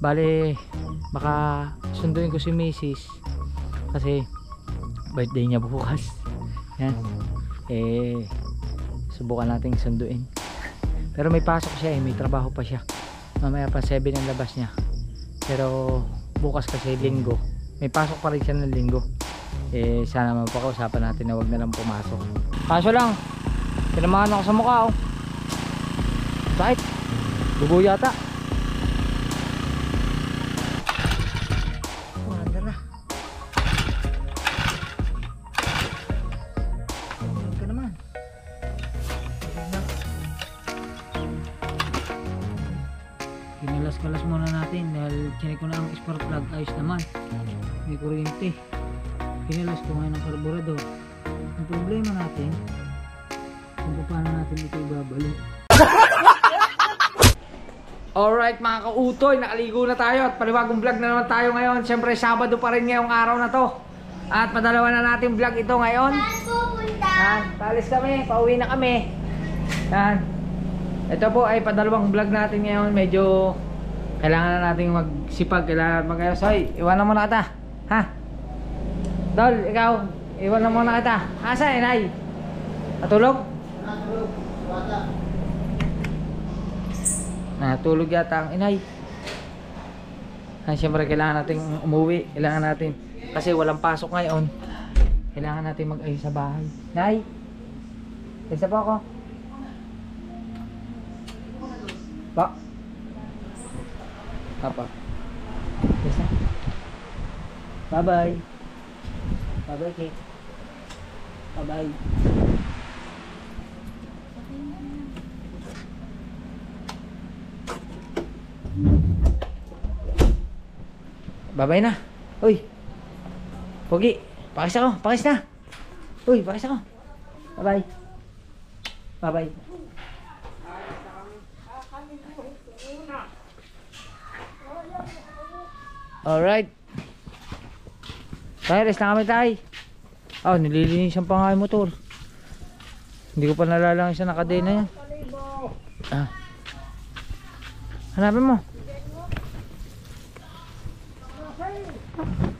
Bale, baka sunduin ko si Mrs. Kasi birthday niya bukas. Yan. Subukan nating sunduin. Pero may pasok siya may trabaho pa siya. Mamaya pa 7 ang labas niya. Pero bukas kasi linggo. May pasok pa rin siya ng linggo. Sana mapakausapan natin na wag na lang pumasok. Kaso lang, tinamahan ako sa mukha oh. Sakit. Dugo yata. Wala na. Ano ka naman? Kinalas-kalas muna natin dahil chinek ko na ang spark plug, ayos naman. May kuryente. Kinalas ko ngayon ang karburador. Ang problema natin kung paano natin ito ibabalik. Alright mga kautoy, nakaligo na tayo at paliwagong vlog na naman tayo ngayon. Siyempre Sabado pa rin ngayong araw na to. At padalawa na natin vlog ito ngayon. Palis kami, pauwi na kami. Yan. Ito po ay padalawang vlog natin ngayon. Medyo kailangan na natin magsipag. Kailangan magayos. Hoy, iwanan mo na kita. Ha? Dol, ikaw, iwanan mo na kita. Asa, inay? Natulog? Natulog. Bata. Natulog yata ang inay. Siyempre kailangan natin umuwi. Kailangan natin, kasi walang pasok ngayon, kailangan natin mag-ayos sa bahay. Nay, isa pa ako. Ba? Papa. Isa. Bye bye. Bye bye Kate. Bye bye. Babay na. Uy. Pogi, pakis ako, pakis na. Uy, pakis ako. Bye-bye. Bye-bye. Alright. Tayo, rest na kami tayo. Oh, nililinisan pa nga yung motor. Hindi ko pa nalalang isa nakadena yan. Hanapin mo.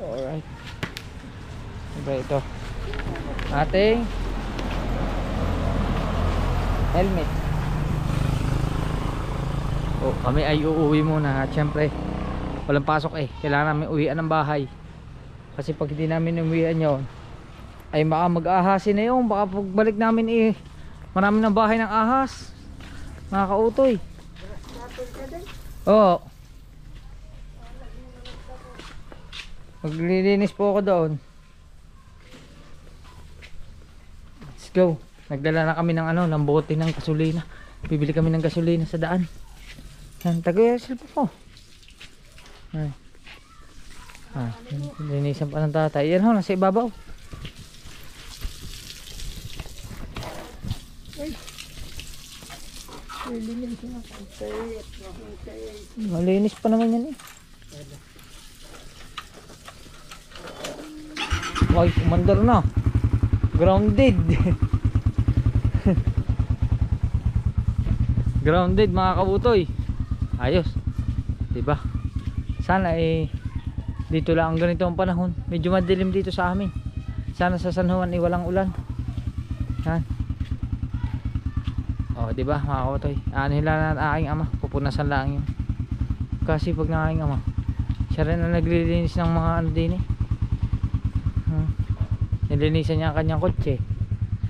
Alright. Siyempre ito ating helmet. Kami ay uuwi muna. At syempre walang pasok kailangan namin uwian ng bahay. Kasi pag hindi namin uwian yun, ay baka mag-ahasin na yun. Baka pagbalik namin marami ng bahay ng ahas. Mga kautoy. Oo. Maglilinis po ako doon. Let's go. Nagdala na kami ng ng bote ng gasolina. Bibili kami ng gasolina sa daan. Yan, tagay silpa po. Linisan pa ng tatay. Yan ho, nasa ibabaw. Malinis pa naman yan Ay, umandar na. Grounded. Grounded mga kabutoy. Ayos. Diba? Sana dito lang ang ganito ang panahon. Medyo madilim dito sa amin. Sana sa San Juan walang ulan. Yan. Diba mga kabutoy? Nila na aking ama. Pupunasan lang yun. Kasi pag na aking ama, siya rin ang naglilinis ng mga din nilinisan niya ang kanyang kotse.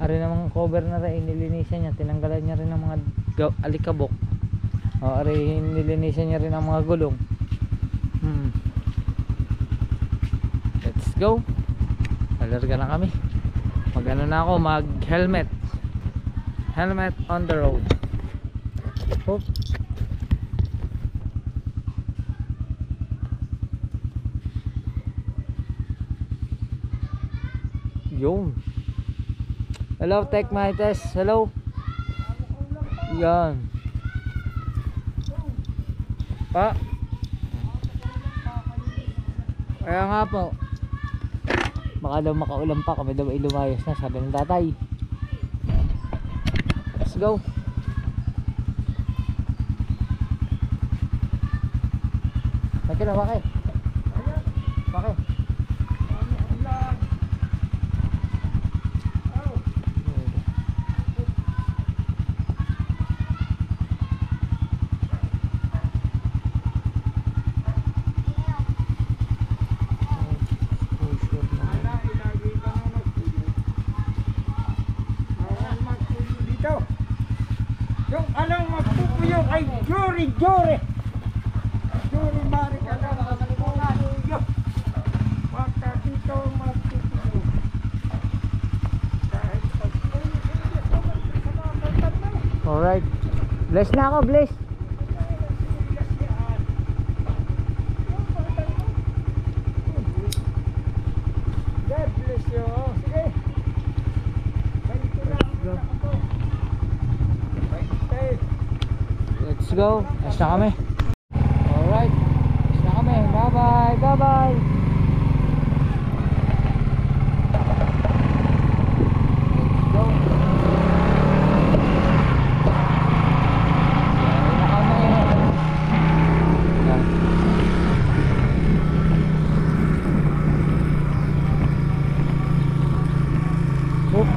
Ari namang cover na rin nilinisan niya, tinanggalan niya rin ng mga alikabok. Ari nilinisan niya rin ang mga gulong. Let's go. Alarga na kami. Mag-ano na ako, mag helmet on the road. Oops. Yun. Hello, Tech Mites. Hello. Yan. Pa. Kaya nga po. Baka daw makaulan pa. Kami daw ay lumayas na. Sabi ng tatay. Let's go. . Bakit na, bakit? Bakit? Yung anong magpupuyong ay Jory Mari ka lang magpupuyong baka dito magpupuyong kahit pagpuyong. Alright. Bless na ako, bless. God bless you. Sige. Let's go. Let's na kami. Alright. Let's na kami. Bye-bye. Bye-bye. Let's go. Let's na kami. Yan. Oop.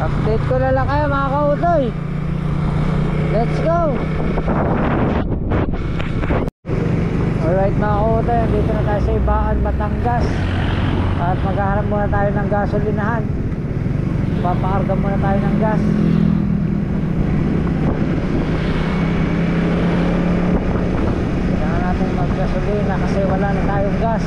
Update ko na lang kayo mga kautoy. Let's go. Alright mga kautoy, dito na tayo sa Ibaan, Batangas. At maghahanap muna tayo ng gasolinahan. Papaarga muna tayo ng gas. Kailangan natin maggasolina kasi wala na tayong gas.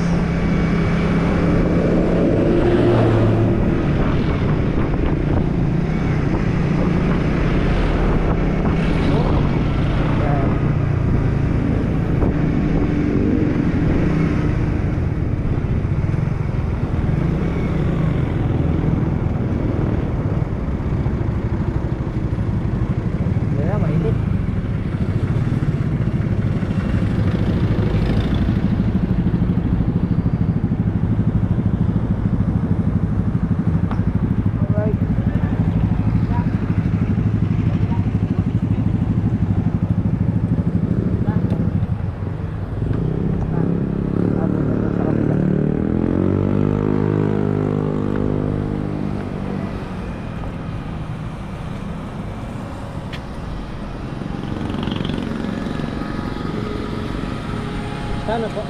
Sana po?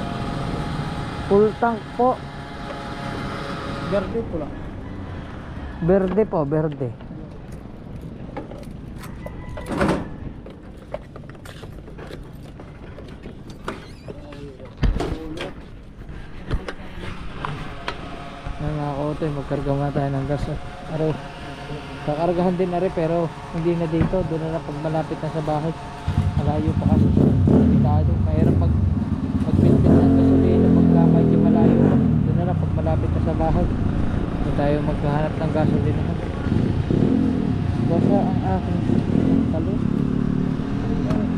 Full tank po. Verde pula. Verde po, verde. Ayan mga kautoy, magkarga muna tayo ng gas. Are, kakargahan din are pero hindi na dito. Doon na lang pag malapit na sa bahay. Malayo pa kasi. Hindi tayo. Mahirap pag magbintin ng gasolina pagka medyo malayo. Doon na lang pag malapit na sa bahay. Doon tayo maghahanap ng gasolina. Basa ang aking talon.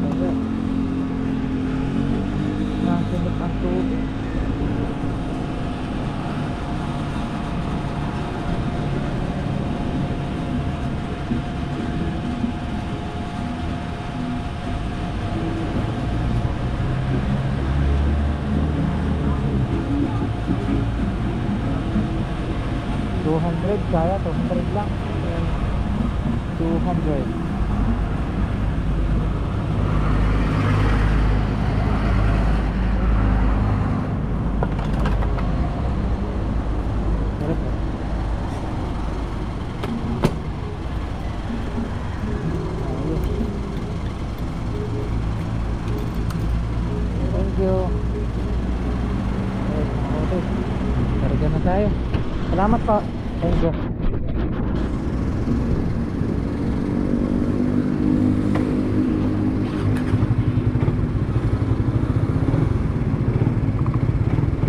Basa. Nasunod ang tubig. Kaya 200 lang. 200. tayo. Salamat po. Thank you.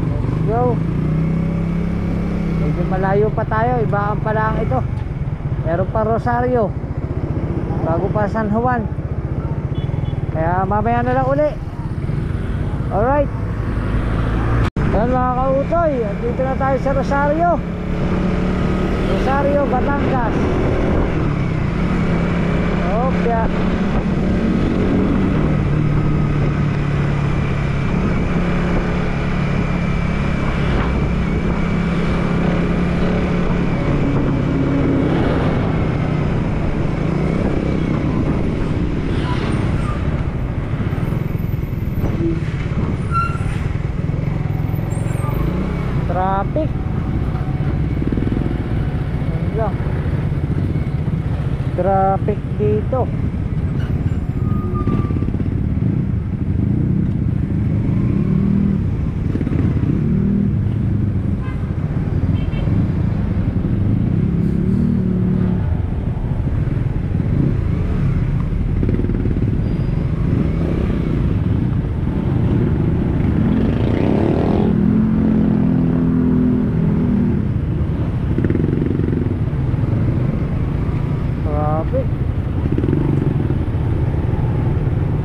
Let's go. Medyo malayo pa tayo. Ibaan pa lang ito. Meron pa Rosario bago pa San Juan. Kaya mamaya na lang uli. Alright. Ayan mga kautoy, dito na tayo sa Rosario, Batangas. Okay. Traffic. Ayan. Traffic dito.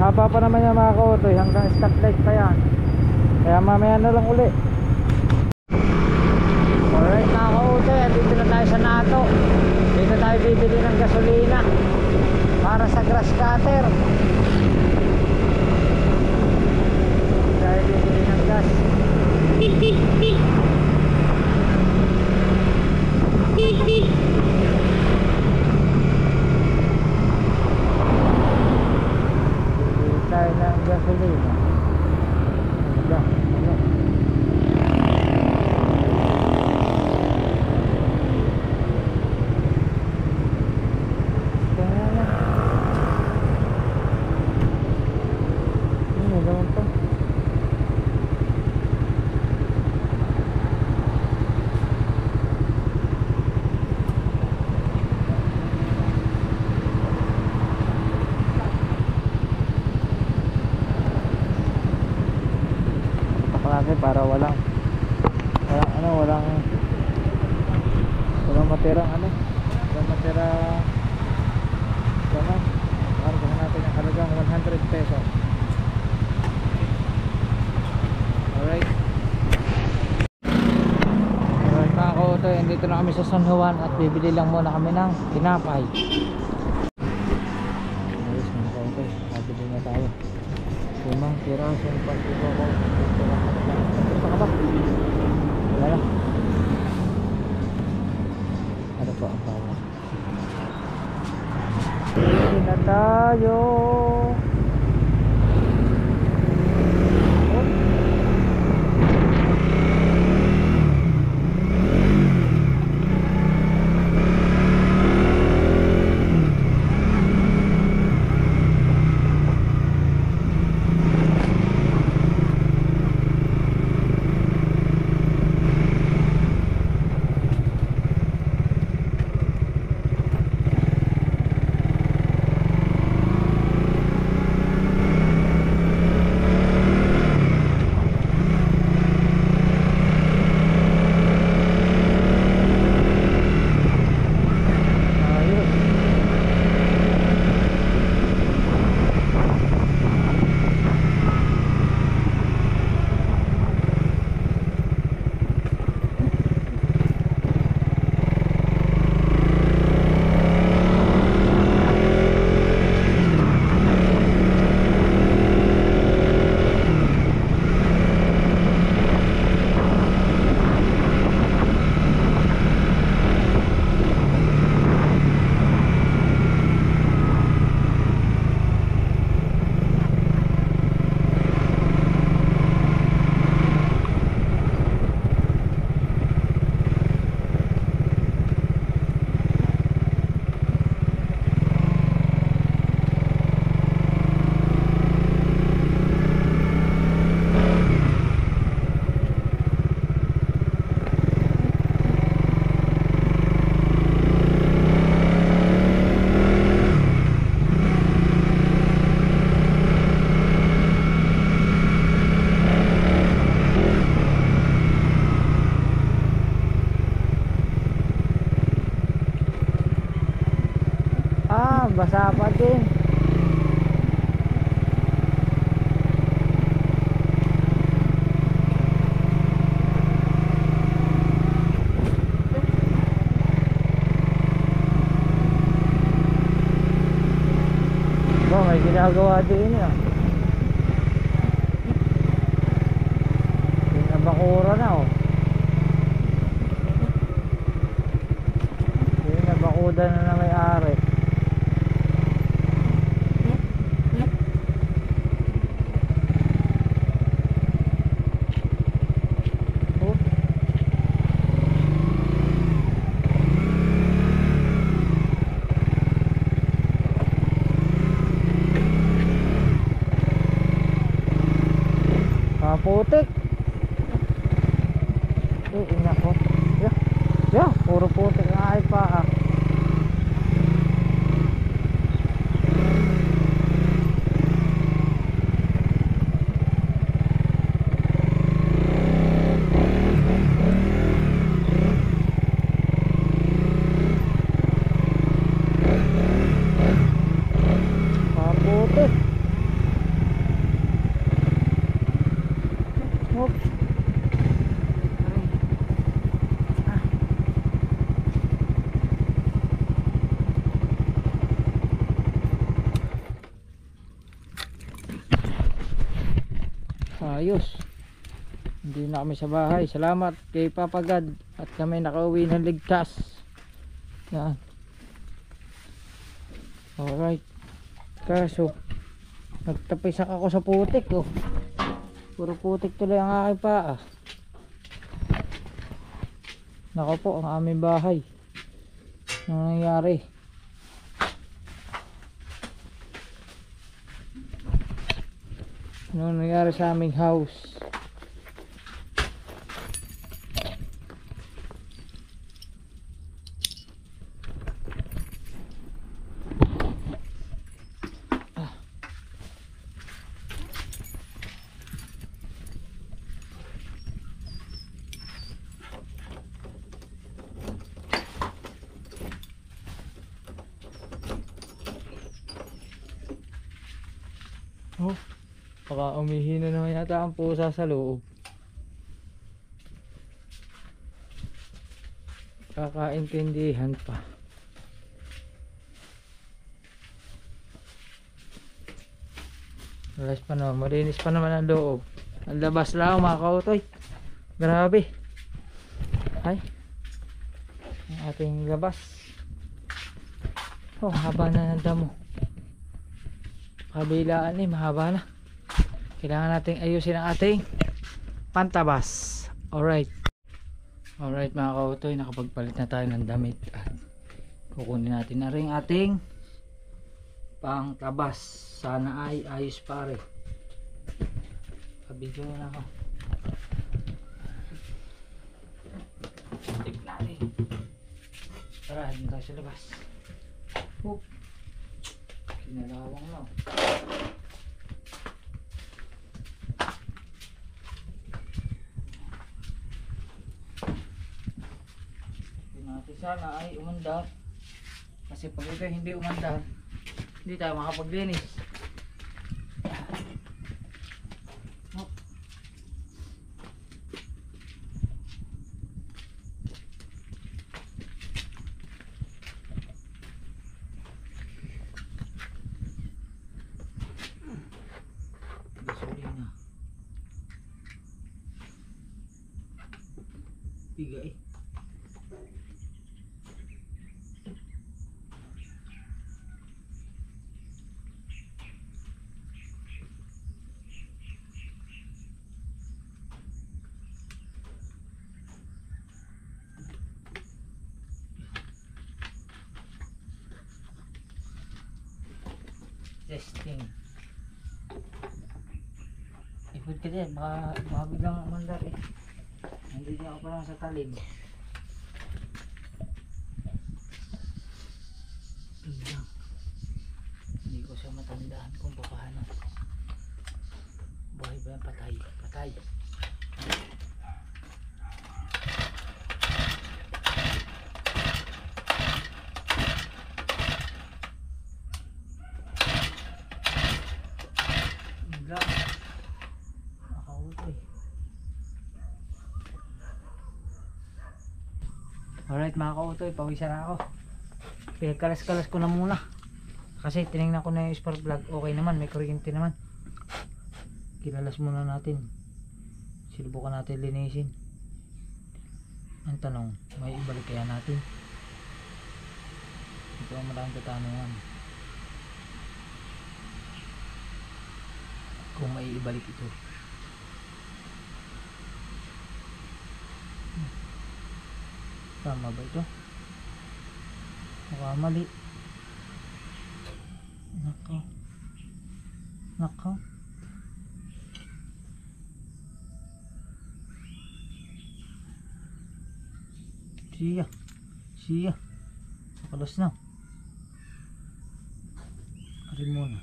Haba pa naman yung mga kautoy, hanggang stoplight pa yan. Kaya mamaya na lang uli. Alright mga kautoy, dito na tayo sa NATO. Dito tayo bibili ng gasolina para sa grass cutter. Dito tayo bibili ng gas. Tayo ng gasolina. Ano? Kaya na. Ano naman to? Para walang matirang walang matirang naman. Margahan natin ang halagang 100 pesos. Alright mga kautoy, dito na kami sa San Juan at bibili lang muna kami ng tinapay. Ayos mga kautoy, bibili na tayo. 5 pirasong pagkuko ko. Gusto ka ba? Wala na. Ano po ang bawa? Hindi na tayo. ginagawa din ah. Nabakura na oh. Nabakuda na may-ari. Putik. Ina ko. Yeah, puro putik ang ay pa. Putik. Ayos, hindi na kami sa bahay. Salamat kay Papa God at kami nakauwi ng ligtas. Yan. Alright. Kaso nagtapisak ako sa putik oh. Puro putik tuloy ang aking paa. Nako po ang aming bahay. Ano nangyari? Ano nangyari sa aming house? Oh, baka umihina naman yata ang pusa sa loob. Kakaintindihan pa. Alas pa naman, malinis pa naman ang loob. Ang labas lang mga kautoy. Grabe. Ay, ang ating labas. Oh, haba na ng damo. Kabilaan mahaba na. Kailangan nating ayusin ang ating pantabas. Alright. Alright mga kautoy, nakapagpalit na tayo ng damit. At kukunin natin na rin ating pangtabas. Sana ay ayos pare. Kabidyo na ako. Tignan natin. Tara, hindi tayo sa labas. Oop. Kinalawang lang. Natin sana ay umandar. Kasi pag ito hindi umandar, hindi tayo makapaglinis. Gasolina. Tiga eh. Testing. Ipod ka din, baka biglang umandar eh. Hindi niya ako pa lang sa talim. Hindi ko siya matandaan kung paano. Buhay ba yan? Patay. Patay. Alright mga kautoy, pawisan na ako. Pinagkalas-kalas ko na muna. Kasi tinignan ko na yung spark plug, okay naman, may kuryente naman. Kinalas muna natin. Sinubukan natin linisin. Ang tanong, may ibalik kaya natin? Ito ang maraming katanungan. Kung may ibalik ito. Tama ba ito? Mukha mali. Nako. Nako. Siya. Nakalas na. Arin muna.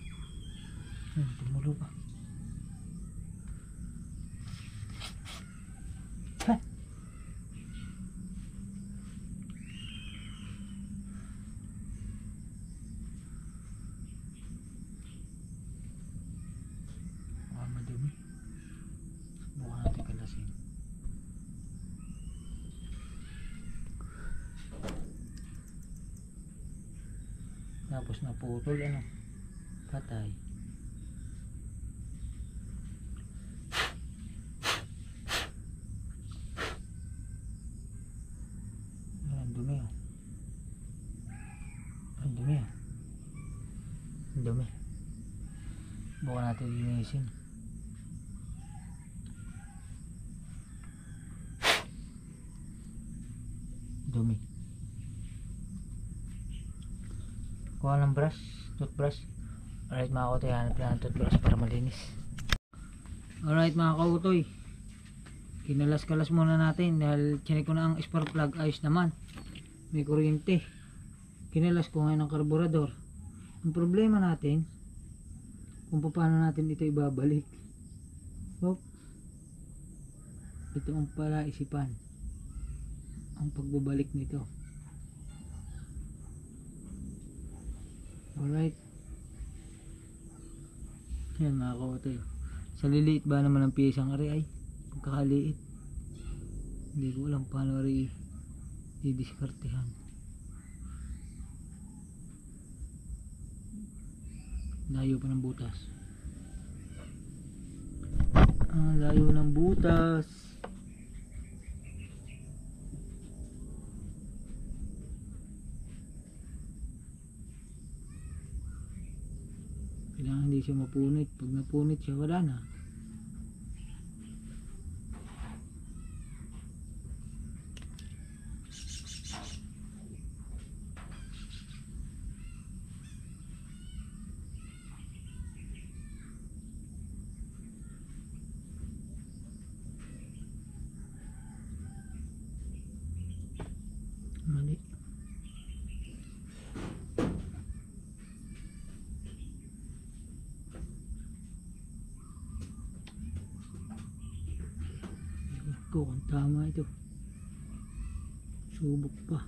Tumulo pa. Madumi. Bukan natin kalasin. Tapos naputol, ano, patay. Ang dumi, oh. Ang dumi, oh. Ang dumi. Bukan natin linisin. Dumi. Kuha ng brush, toothbrush. Alright mga kautoy, hanap lang ng toothbrush para malinis. Alright mga kautoy, kinalas-kalas muna natin dahil chinek ko na ang spark plug, ayos naman, may kuryente. Kinalas ko ngayon ang karburador. Ang problema natin, kung paano natin ito ibabalik. Ito ang palaisipan, ang pagbabalik nito. Alright. Yan mga kautoy. Sa liliit ba naman ang piyesang ari ay pagkakaliit. Hindi ko alam paano ari didiskartehan. Layo pa ng butas. Layo ng butas. Kailangan hindi siya mapunit. Pag napunit siya, wala na. Mali. Ko kung tama ito. Subok pa.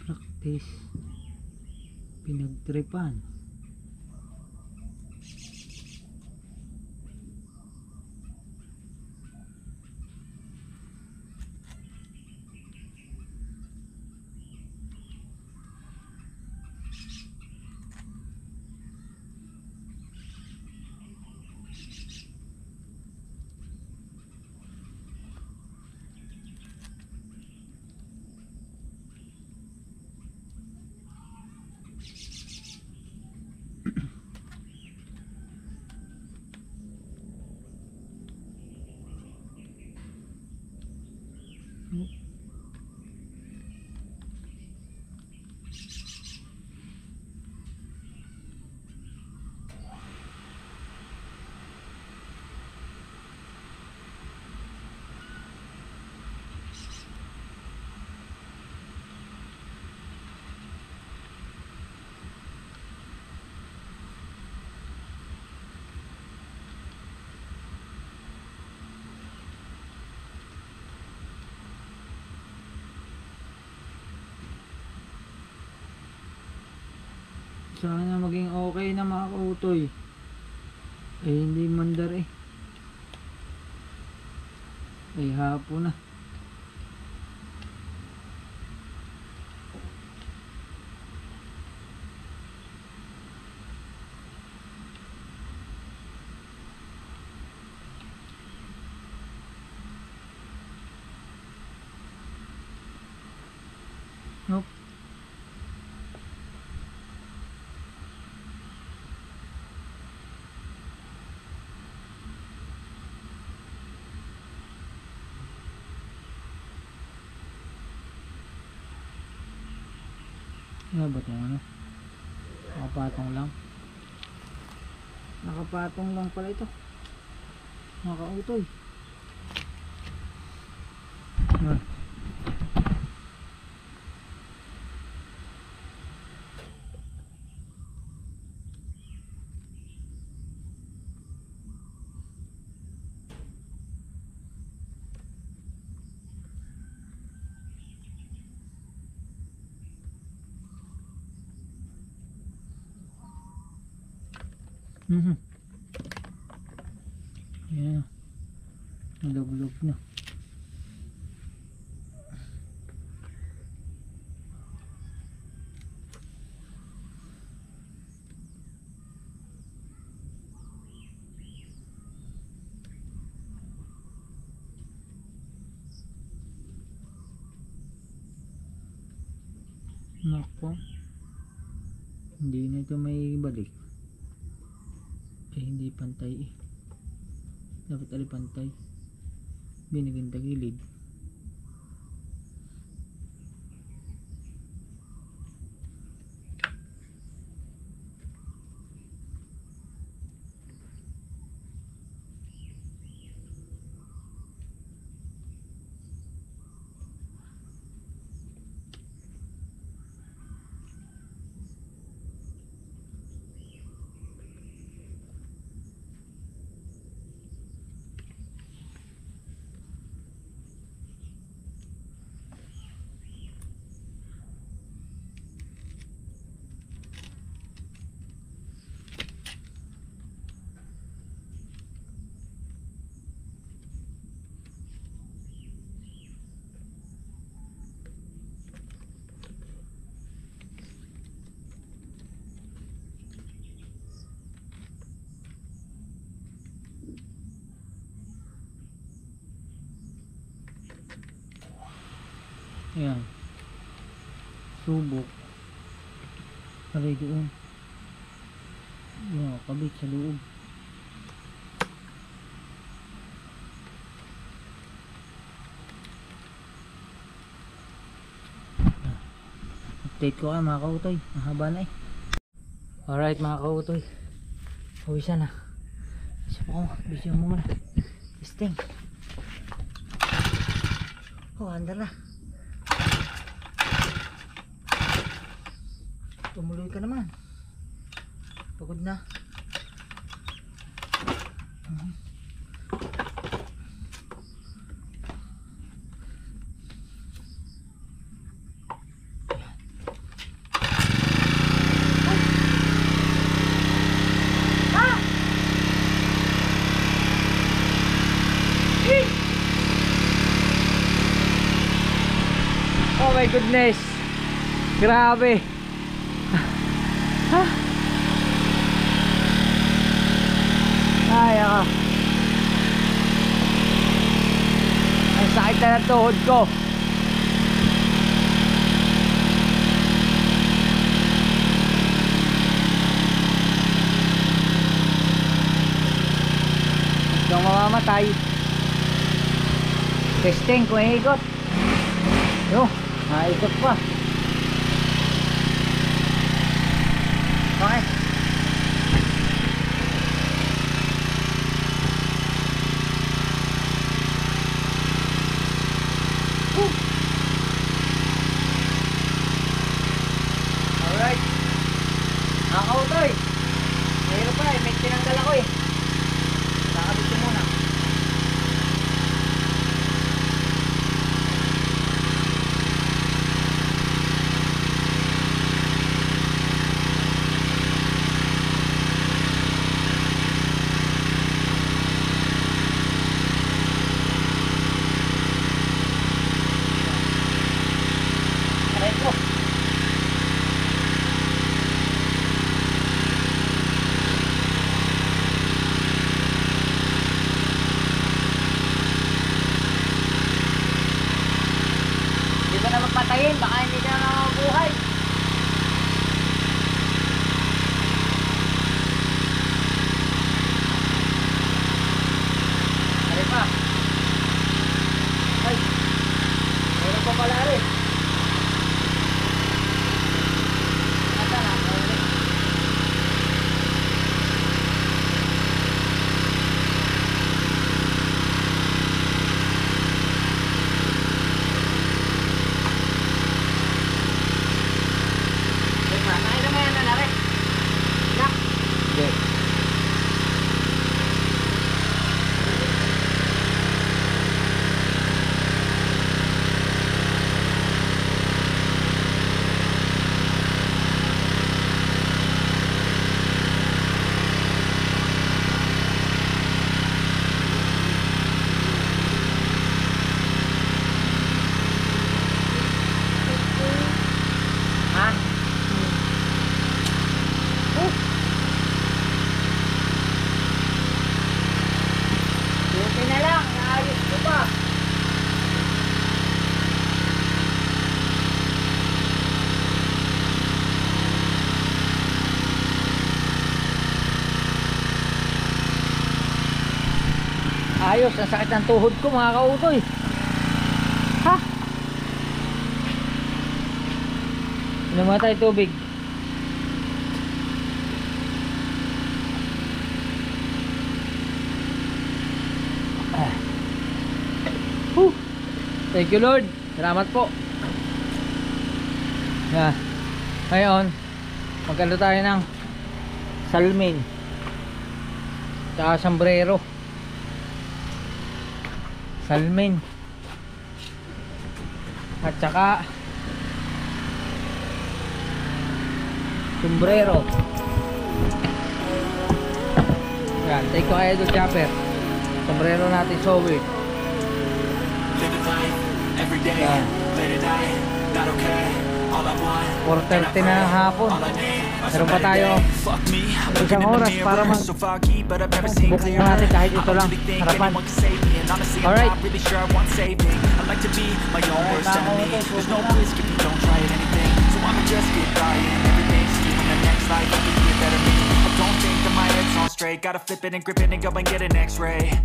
Practice. Pinagtripan. Sana maging okay na mga kautoy. Eh hindi mandar eh. Ay hapon na. Nope. Ano ba itong ano? Nakapatong lang. Nakapatong lang pala ito. Nakautoy. Ah. Yeah. Nalog-log na. Nako. Hindi na ito may balik. Eh hindi pantay eh. Dapat ali pantay. Binigyan tagilid. Ayan. Subok. Aray doon. Yung kabit sa loob. Update ko kayo mga kautoy. Mahaba na eh. Alright mga kautoy. Uwisan na. Isa pa ko. Bisyo mo muna. Testing. Oh, andar na. Tumuloy ka naman. Pagod na. Oh my goodness. Grabe. Ay ako. Ang sakit na ng tuhod ko. Gusto mamamatay. Testing kung ikot. Yo, naikot pa. Okay. Alright. Nakakautoy. Mayroon pa eh. May tinanggal ako eh. Nakakabit ko muna. patayin, baka hindi ka na mabuhay. Ano pa? Ay, meron pa pala rin. Ata na, meron. Okay. Ha? Buti na lang, naayos ko pa. Ayos, ang sakit ng tuhod ko mga kautoy. Ha? Inom nga tayo tubig. Thank you Lord. Salamat po. Yeah. Ngayon, magkano tayo ng salmin. Tsaka sombrero. Salmin. At tsaka sombrero. Yan, take ko kayo doon chopper. Sombrero natin Sowie. Every day, late at night, not okay. All I want, 4:30 na ng hapon. Meron pa tayo isang oras para mag-book na natin kahit ito lang harapan. Alright. Gotta flip it and grip it and go and get an X-ray.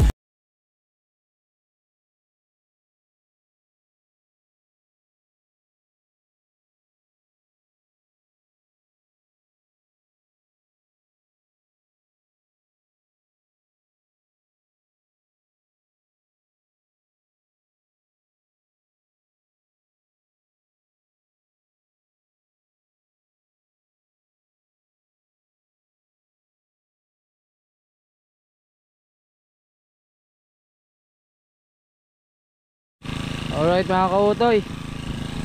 Alright mga kautoy,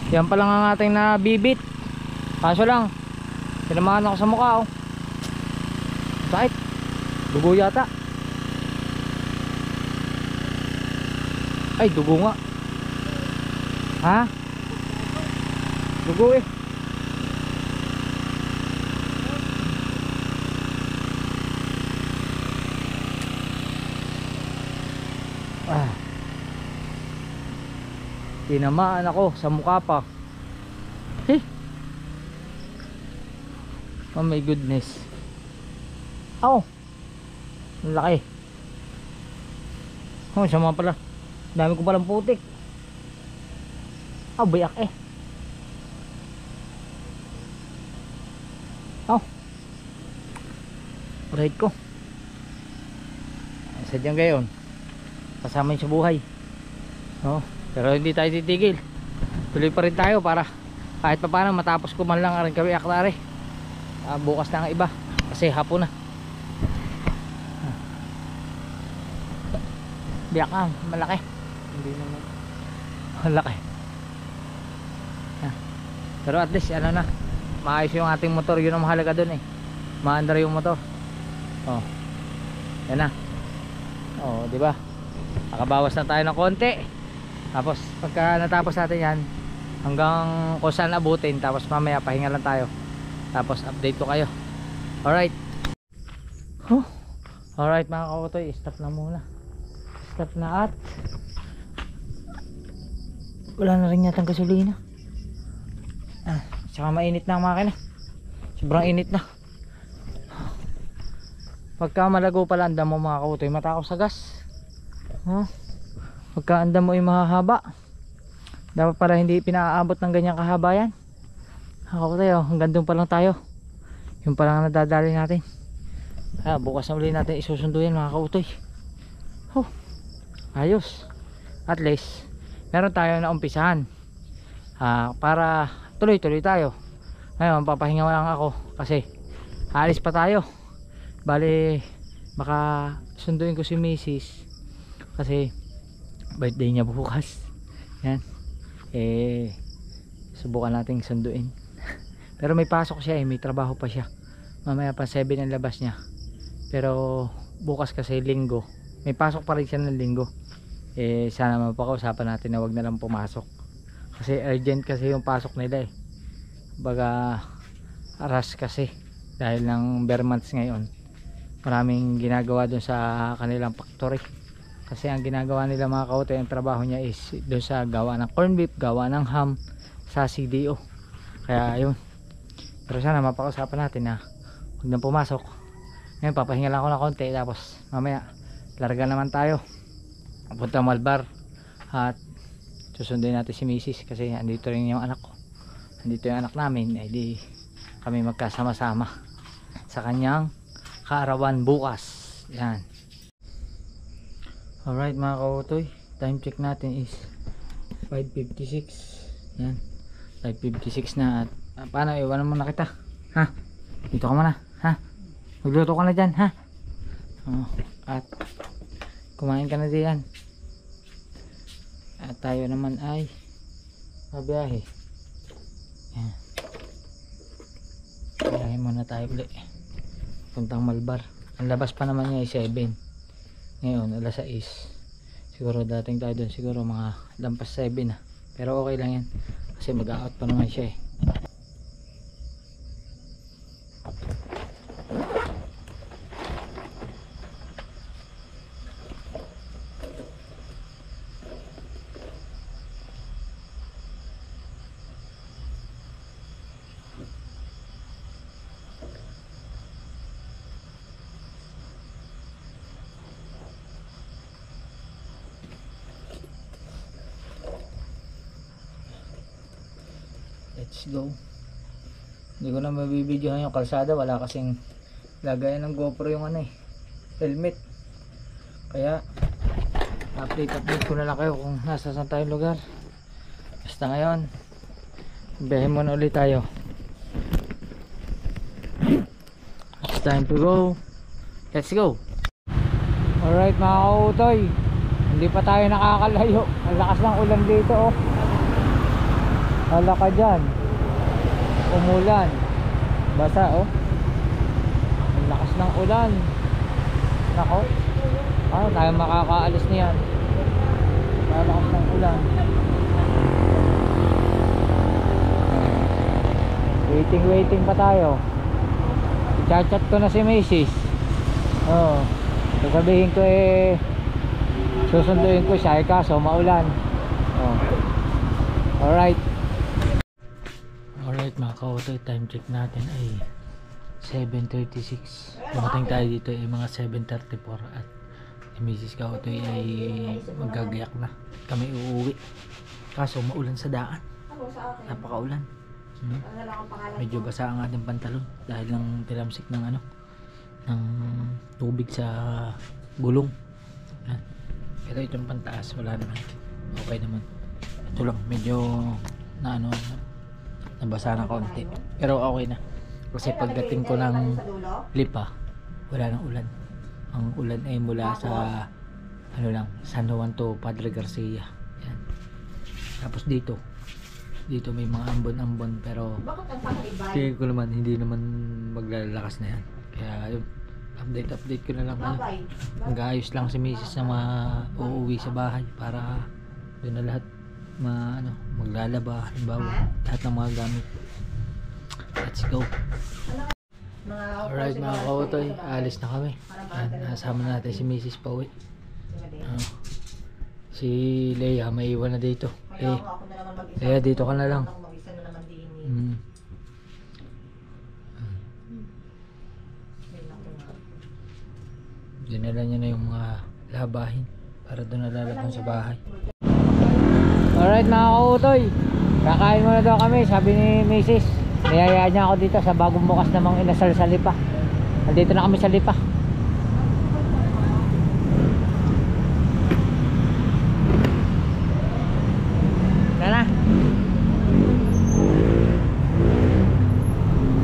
yan pa lang ang ating nabibit. Kaso lang, sinamahan ako sa mukha oh. Bakit? Dugo yata. Ay dugo nga. Ha? Dugo eh. Tinamaan ako sa mukha pa. Oh my goodness. Oh, laki. Oh, sama pala. Dami ko palang putik. Oh, bayak eh. Oh, right ko. Sadyang gayon, kasama yun sa buhay. Oh, pero hindi tayo titigil. Tuloy pa rin tayo para kahit pa paano matapos ko man lang rin kami aklare. Bukas na ang iba kasi hapon na. Biyak ka, malaki. Hindi naman malaki. Pero at least ano na, maayos yung ating motor. Yun ang mahalaga dun eh, maandar yung motor. Oh, yan na. Oh, di ba? Nakabawas na tayo ng konti. Tapos pagka natapos natin yan, hanggang kung saan abutin, tapos mamaya pahinga lang tayo. Tapos update ko kayo. Alright. Alright mga kautoy, stop na muna. Stop na at wala na rin yatang gasolina. Tsaka mainit na ang makina. Sobrang init na. Pagka malago pala andam mo mga kautoy, matakaw sa gas. Pagka andam mo ay mahahaba, dapat pala hindi pinaaabot ng ganyang kahaba yan. Kautoy, hanggang doon pa lang tayo. Yung pa lang nadadali natin. Bukas na uli natin isusundo yan mga kautoy. Ayos. At least meron tayo na umpisahan. Para tuloy-tuloy tayo. Ngayon papahinga lang ako kasi alis pa tayo. Bali baka sunduin ko si Mrs. kasi birthday niya bukas. Yan. Subukan nating sunduin. Pero may pasok siya may trabaho pa siya. Mamaya pa 7 ang labas niya. Pero bukas kasi linggo. May pasok pa rin siya ng linggo. Sana mapakausapan natin na wag na lang pumasok. Kasi urgent kasi yung pasok nila Baga aras kasi dahil ng bare months ngayon. Maraming ginagawa dun sa kanilang factory. Kasi ang ginagawa nila mga kautoy, ang trabaho niya is dun sa gawa ng corn beef, gawa ng ham sa CDO. Kaya yun. Pero sana mapakausapan natin na huwag nang pumasok. Ngayon papahinga lang ako ng konti, tapos mamaya larga naman tayo punta Malbar at susundin natin si Mrs. kasi andito rin yung anak ko, andito yung anak namin, di kami magkasama-sama sa kanyang kaarawan bukas. Yan. Alright mga kautoy, time check natin is 5:56. Yan, 5:56 na. At paano, iwanan mo na kita, dito ka muna, magluto ka na dyan, at kumain ka na diyan. At tayo naman ay mabiyahe. Yan. Biyahe muna tayo ulit puntang Malbar. Ang labas pa naman niya ay 7. Ngayon alas 6. Siguro dating tayo doon siguro mga lampas 7 na. Pero okay lang yan kasi mag-out pa naman siya Let's go. Hindi ko na mabibidyohan yung kalsada, wala kasing lagayan ng GoPro yung helmet. Kaya update ko na lang kayo kung nasa saan tayong lugar. Basta ngayon biyahe muna ulit tayo. It's time to go. Let's go. Alright mga kautoy, hindi pa tayo nakakalayo. Ang lakas ng ulan dito Hala ka dyan, umulan, basa ang lakas ng ulan. Nako, paano tayo makakaalis niyan? Ang lakas ng ulan. Waiting pa tayo. I-chat ko na si Mrs. Sasabihin ko susunduin ko siya kaso maulan. Alright mga kautoy, time check natin ay 7:36. Dumating tayo dito ay mga 7:34 at Mrs. Kautoy ay magagayak na kami uuwi kaso maulan sa daan, napakaulan. Medyo basa ang ating pantalon dahil ng tilamsik ng ng tubig sa gulong. Pero itong pantaas wala naman, okay naman. Ito lang medyo nabasa na konti pero okay na kasi pagdating ko ng Lipa wala nang ulan. Ang ulan ay mula sa San Juan to Padre Garcia. Yan. Tapos dito may mga ambon pero tingin ko naman hindi naman maglalakas na yan. Kaya yun, update ko na lang mag-aayos lang si Mrs. na uuwi sa bahay para doon na lahat maglalaba, halimbawa lahat ng mga gamit. Let's go. Alright mga kautoy, alis na kami. Nasama natin si Mrs. pauwi. Si Leia may iwan na dito. Leia dito ka na lang. Dinala niya na yung mga labahin para doon nalalabang sa bahay. Alright mga kautoy, kakain muna daw kami, sabi ni Mrs. Niyayaan niya ako dito sa bagong bukas namang inasal sa Lipa. Nandito na kami sa Lipa. Tara.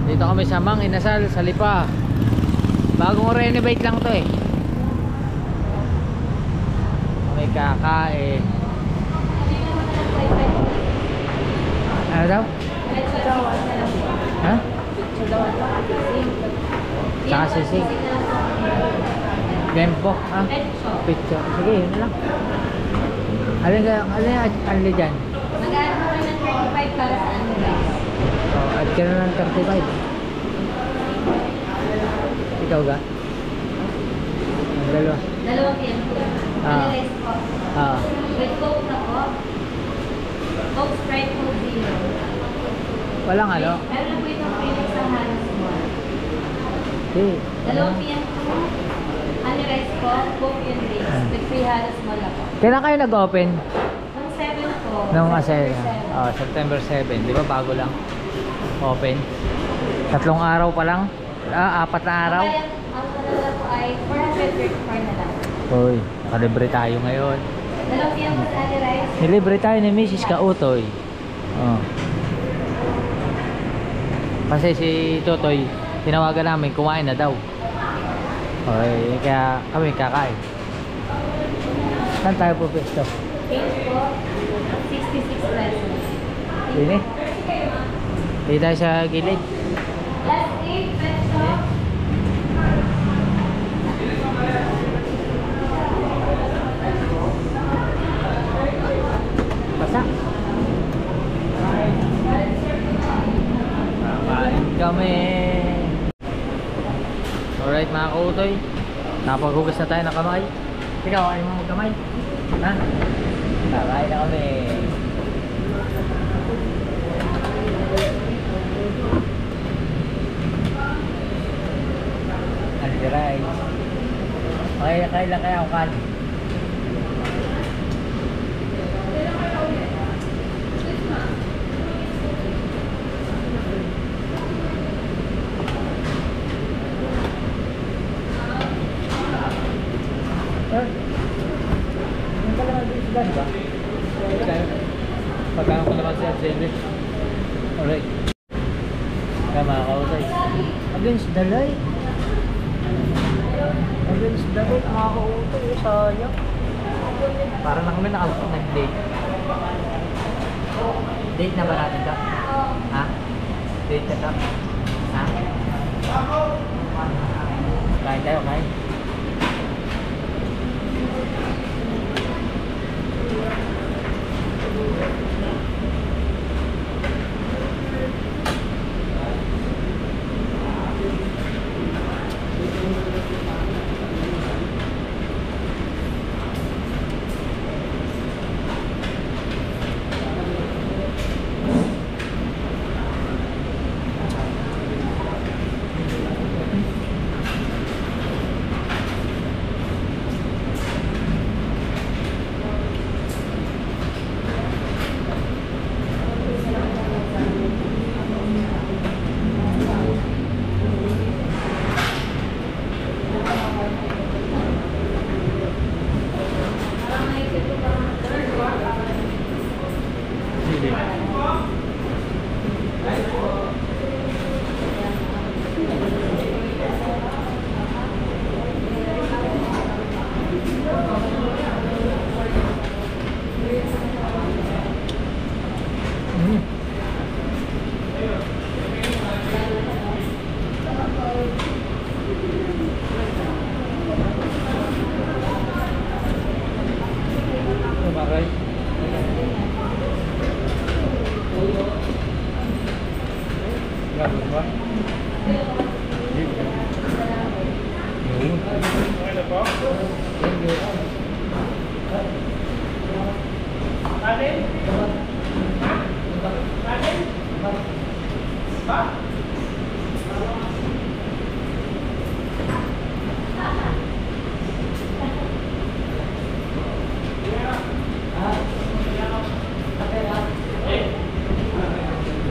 Dito kami sa Mang Inasal sa Lipa. Bagong renovate lang to eh. Kami kakain. Ano daw? Ha? Saka sisig. Dempo, ha? Picture. Sige, yun lang. Alin dyan? Mag-aano ko ng 35 para sa ano guys? Oh, at ka na ng 35. Ikaw ga? Ang dalawa. Dalawang PM po. Ah. Ano rice po? Ah. With Coke na po. Coke Sprite Coke Zero. Walang ano? Meron na po itong premix sa Halos Mall. Okay. Dalawang PM po. Ano rice po? Coke and drinks. With free Halos Mall na po. Kailan kayo nag-open? Nung 7 po. Nung September 7. September 7, di ba bago lang open? 3 araw pa lang? 4 na araw? Kaya ang kanala po ay 434 na lang. Hoy, nakalibre tayo ngayon. Dalawang PM po sa ano rice. Nilibre tayo ni Mrs. Kautoy. Oh. Kasi si Totoy, tinawagan namin, kumain na daw. Okay, kaya kami kakain. Saan tayo po pesto? Change po. 66 pesos. Dini? Dito tayo sa gilid. Last 8 pesos. Basa. Kain kami. Alright mga kautoy, napaghugas na tayo ng kamay. Ikaw, ayaw mo magkamay? Ha? Kakain na kami. Aldiray. Okay, kain lang kaya ako kanin. Sir, yung pala mag-isda, di ba? Pagkano ko naman siya, David. Alright. Kaya mga kausay. Against the light. Against the light, mga kausay. Sayang. Para na kami nag-date. Date na ba natin ka? Ha? Date ka ka? Ha? Kain tayo, kain.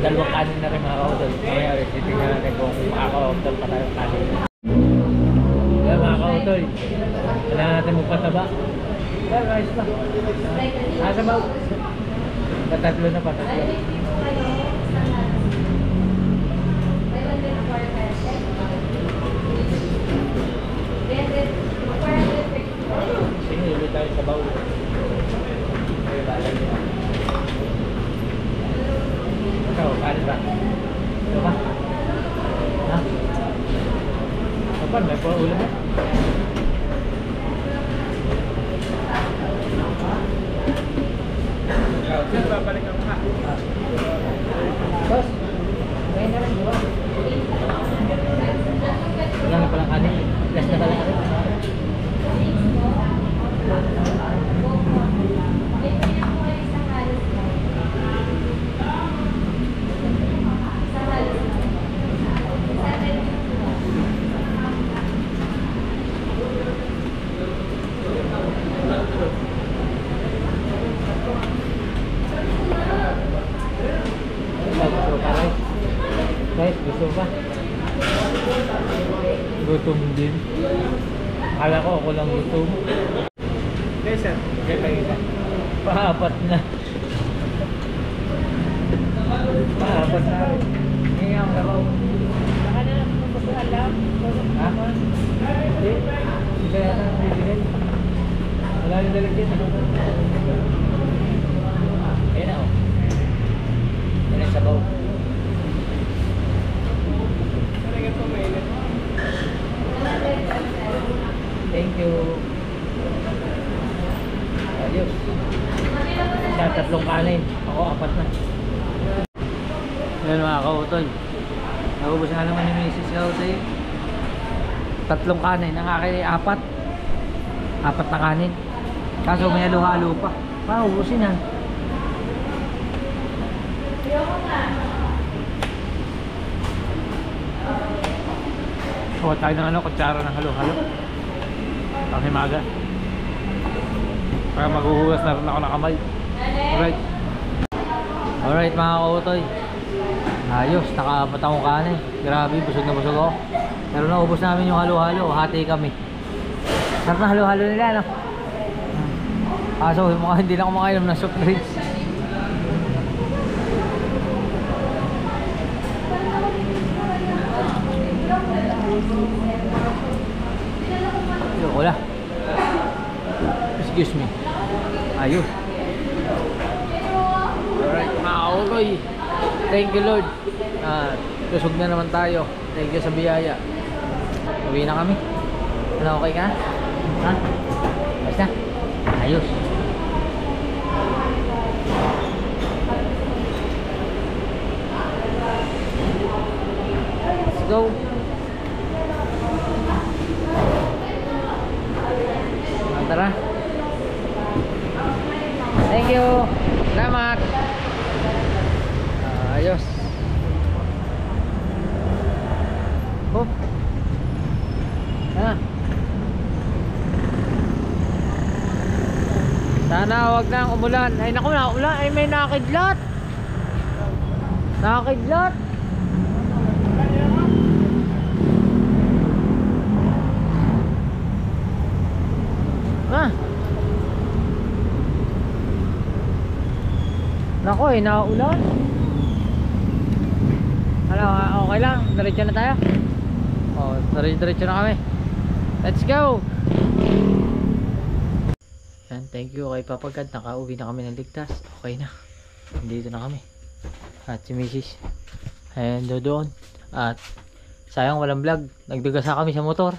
dalawang kanin na rin mga kautol. Mamaya ulit, titignan natin kung makaka-order pa tayo kanin. Yan mga kautol. Kailangan natin magpataba. Yan, rice pa. Nasa ba? Patatlo na patatlo. Sige, ulit tayo sa baul. Okay, balan nyo. Ikaw, kanin ba? Ito ba? Ha? Kapan, may po ulam mo? Sir, babalik ako ha. Boss, ngayon na lang, di ba? Wala na palang kanin. Last na palang kanin. Guys, gusto ba? Gutom din. Akala ko ako lang gutom. Okay, sir. Okay, pakita. Paapat na. Paapat na rin. Ngayon ang labaw. Baka na lang kung gusto alam. Ha? Hindi. Hindi yata ang bibigay. Wala yung dalagyan. Ayun na, oh. Yan ang sabaw. Thank you. Ayos. Siya tatlong kanin. Ako apat na. Yan mga kautoy. Naubos na naman ni Mrs. Kautoy. Tatlong kanin. Ang akin ay apat. Apat na kanin. Kaso may halo-halo pa. Paano ubusin yan? Kuha tayo ng kutsara ng halo-halo. Panghimaga. Para maghuhugas na rin ako ng kamay. Alright. Alright mga kautoy. Ayos, nakaapat akong kanin. Grabe, busog na busog ako. Pero naubos namin yung halo-halo. Hati kami. Sarap na halo-halo nila, no? Kaso hindi na kumakain ng soft drinks. Wala. Excuse me. Ayun. Alright mga kautoy. Thank you Lord. Kusog na naman tayo. Thank you sa biyaya. Uwi na kami. Ano, okay ka? Ha? Basta? Ayos. Let's go. Tara. Thank you. Salamat. Ayos. Oh. Sana wag nang umulan. Ay naku, naulan. Ay may nakidlat. Nakidlat. Nako eh, naulan. Ano, okay lang, diretso na tayo. Oh, diretso na kami. Let's go. Yan, thank you kay Papa God. Nakauwi na kami ng ligtas. Okay na. Nandito na kami. At si Mrs. Ayan doon. At sayang walang vlog. Nagdugas na kami sa motor.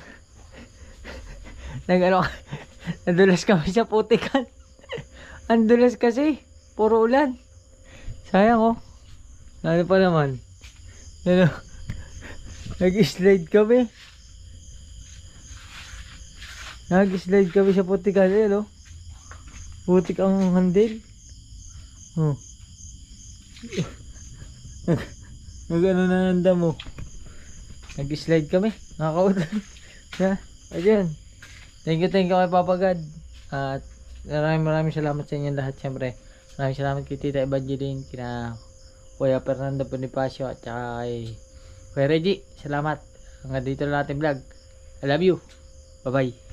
Nadulas kami sa putikan. Andulas kasi. Puro ulan. Sayang oh. Ano pa naman. Nag-slide kami. Nag-slide kami sa putikan. Ayan oh. Putik ang handle. Oh. Nag-ano na nanda mo. Nag-slide kami. Nakakautan. Ayun. Thank you kay Papa God. At maraming salamat sa inyo lahat. Siyempre maraming salamat kay Tita Evangeline, kina Kuya Fernando Bonifacio at saka kay Kuya Reggie. Salamat. Hanggang dito na natin vlog. I love you. Bye bye.